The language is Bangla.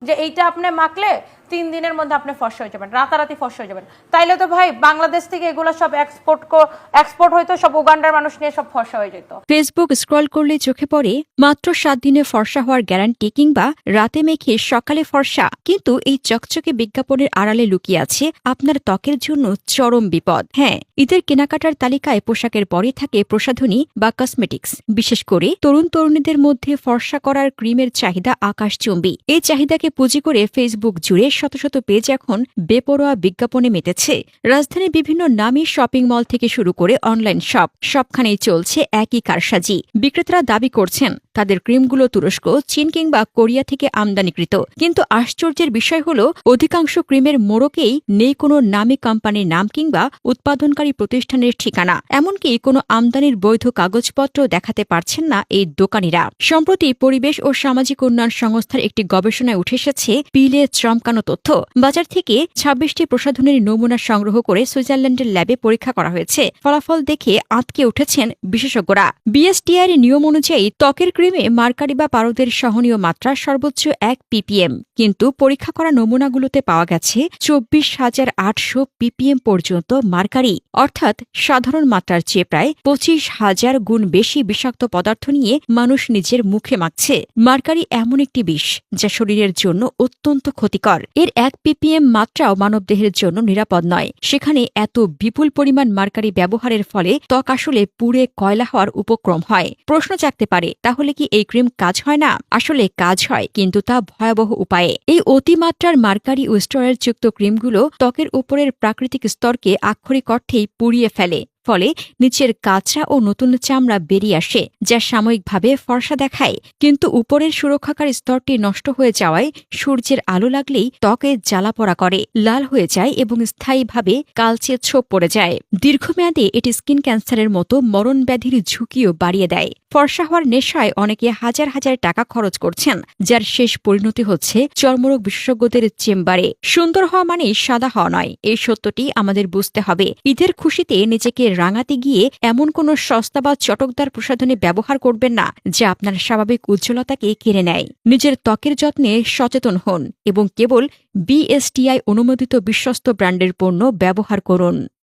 যে এইটা আপনি মাখলে 3 দিনের মধ্যে আপনি ফর্সা হয়ে যাবেন, রাতারাতি ফর্সা হয়ে যাবেন। তাইলে তো ভাই বাংলাদেশ থেকে এগুলো সব এক্সপোর্ট হইতো, সব উগান্ডার মানুষ নিয়ে সব ফর্সা হয়ে যেত। ফেসবুক স্ক্রল করলে চোখে পড়ে মাত্র 7 দিনে ফর্সা হওয়ার গ্যারান্টি কিংবা রাতে মেখে সকালে ফর্সা, কিন্তু এই চকচকে বিজ্ঞাপনের আড়ালে লুকিয়ে আছে আপনার ত্বকের জন্য চরম বিপদ। হ্যাঁ, ঈদের কেনাকাটার তালিকায় পোশাকের পরে থাকে প্রসাধনী বা কসমেটিক্স। বিশেষ করে তরুণ তরুণীদের মধ্যে ফর্সা করার ক্রিমের চাহিদা আকাশচুম্বী। এই চাহিদাকে পুঁজি করে ফেসবুক জুড়ে শত শত পেজ এখন বেপরোয়া বিজ্ঞাপনে মেতেছে। রাজধানীর বিভিন্ন নামী শপিং মল থেকে শুরু করে অনলাইন সবখানেই চলছে একই কারসাজি। বিক্রেতারা দাবি করছেন তাদের ক্রিমগুলো তুরস্ক, চীন কিংবা কোরিয়া থেকে আমদানিকৃত, কিন্তু আশ্চর্যের বিষয় হল অধিকাংশ ক্রিমের মোড়কেই নেই কোনো নামী কোম্পানির নাম কিংবা উৎপাদনকারী প্রতিষ্ঠানের ঠিকানা। এমনকি কোনো আমদানির বৈধ কাগজপত্র দেখাতে পারছেন না এই দোকানিরা। সম্প্রতি পরিবেশ ও সামাজিক উন্নয়ন সংস্থার একটি গবেষণায় উঠে এসেছে পিলে চমকানো তথ্য। বাজার থেকে 26টি প্রসাধনীর নমুনা সংগ্রহ করে সুইজারল্যান্ডের ল্যাবে পরীক্ষা করা হয়েছে। ফলাফল দেখে আঁতকে উঠেছেন বিশেষজ্ঞরা। বিএসটিআই এর নিয়ম অনুযায়ী ত্বকের ক্রিমে মার্কারি বা পারদের সহনীয় মাত্রা সর্বোচ্চ 1 ppm, কিন্তু পরীক্ষা করা নমুনাগুলোতে পাওয়া গেছে 24,800 ppm পর্যন্ত মার্কারি, অর্থাৎ সাধারণ মাত্রার চেয়ে প্রায় 25,000 গুণ বেশি বিষাক্ত পদার্থ নিয়ে মানুষ নিজের মুখে মাখছে। মার্কারি এমন একটি বিষ যা শরীরের জন্য অত্যন্ত ক্ষতিকর। এর 1 ppm মাত্রাও মানবদেহের জন্য নিরাপদ নয়। সেখানে এত বিপুল পরিমাণ মার্কারি ব্যবহারের ফলে ত্বক আসলে পুড়ে কয়লা হওয়ার উপক্রম হয়। প্রশ্ন জাগতে পারে, তাহলে কি এই ক্রিম কাজ হয় না? আসলে কাজ হয়, কিন্তু তা ভয়াবহ উপায়ে। এই অতিমাত্রার মার্কারি ও স্টেরয়েড যুক্ত ক্রিমগুলো ত্বকের উপরের প্রাকৃতিক স্তরকে আক্ষরিক অর্থেই পুড়িয়ে ফেলে। ফলে নিচের কাঁচা ও নতুন চামড়া বেরিয়ে আসে, যা সাময়িকভাবে ফর্সা দেখায়, কিন্তু উপরের সুরক্ষাকারী স্তরটি নষ্ট হয়ে যাওয়ায় সূর্যের আলো লাগলেই ত্বকে জ্বালাপোড়া করে, লাল হয়ে যায় এবং স্থায়ীভাবে কালচে ছোপ পড়ে যায়। দীর্ঘমেয়াদে এটি স্কিন ক্যান্সারের মতো মরণ ব্যাধির ঝুঁকিও বাড়িয়ে দেয়। ফর্সা হওয়ার নেশায় অনেকে হাজার হাজার টাকা খরচ করছেন, যার শেষ পরিণতি হচ্ছে চর্মরোগ বিশেষজ্ঞদের চেম্বারে। সুন্দর হওয়া মানেই সাদা হওয়া নয়, এই সত্যটি আমাদের বুঝতে হবে। ঈদের খুশিতে নিজেকে রাঙাতে গিয়ে এমন কোনো সস্তা বা চটকদার প্রসাধনী ব্যবহার করবেন না যা আপনার স্বাভাবিক উজ্জ্বলতাকে কেড়ে নেয়। নিজের ত্বকের যত্নে সচেতন হন এবং কেবল বিএসটিআই অনুমোদিত বিশ্বস্ত ব্র্যান্ডের পণ্য ব্যবহার করুন।